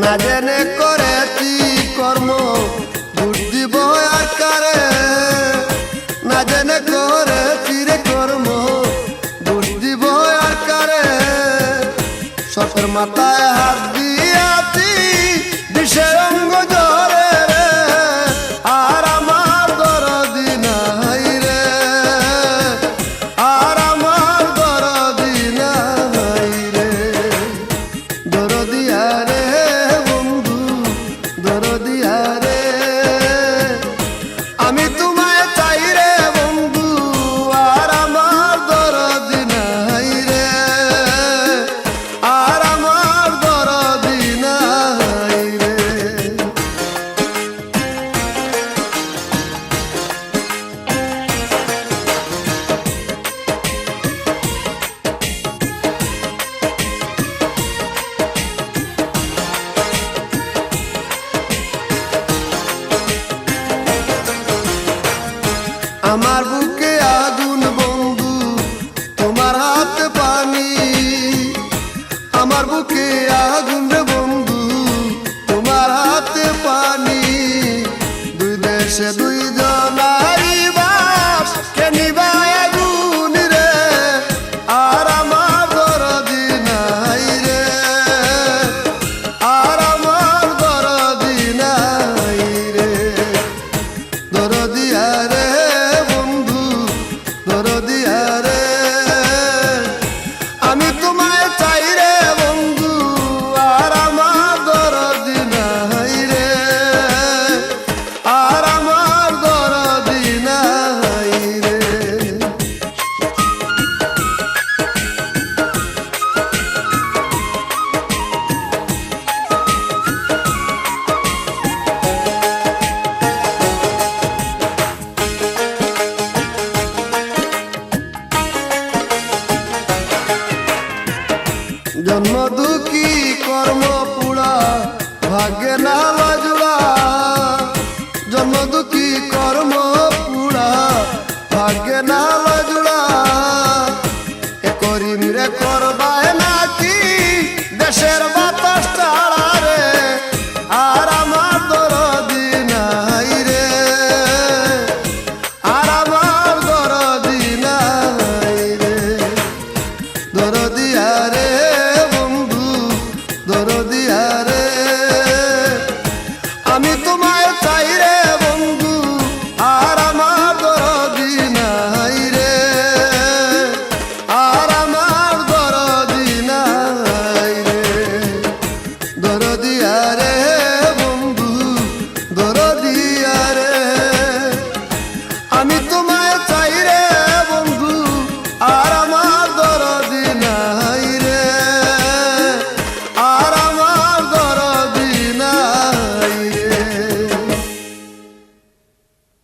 না জেনে করেছি কর্ম দোষ দিব আর কারে না জেনে করেছি রে কর্ম দোষ দিব আর কারে সতের মাথায় হাত দিয়াছি বিষের অঙ্গ জরে রে আর আমার দরদি নাই রে আর আমার দরদি নাই রে দরদিয়া রে বন্ধু দরদিয়া রে আমি তোমায় চাই রে বন্ধু আর আমার দরদি নাই রে আর আমার দরদি নাই রে আমার বুকে আগুন বন্ধু তোমার হাতে পানি আমার বুকে আগুন রে বন্ধু তোমার হাতে পানি দুই দেশে দুই জনারি বাস কে নিবায় আগুন রে আর আমার দরদি নাই রে আর আমার দরদি নাই রে দরদিয়া রে বন্ধু দরদিয়া রে আমি তোমায় চাই রে বন্ধু আর আমার দরদি নাই রে আর আমার দরদি নাই রে জন্ম দুঃখী কর্ম পুরা ভাগ্যে না লাজুড়া জন্ম দুঃখী কর্ম পুরা ভাগ্যে না লাজুড়া এ করিম রে করবায় নাকি দেশের বাতাস ছাড়া রে আর আমার দরদি নাই রে আর আমার দরদি নাই রে দরদিয়া রে বন্ধু দরদিয়া রে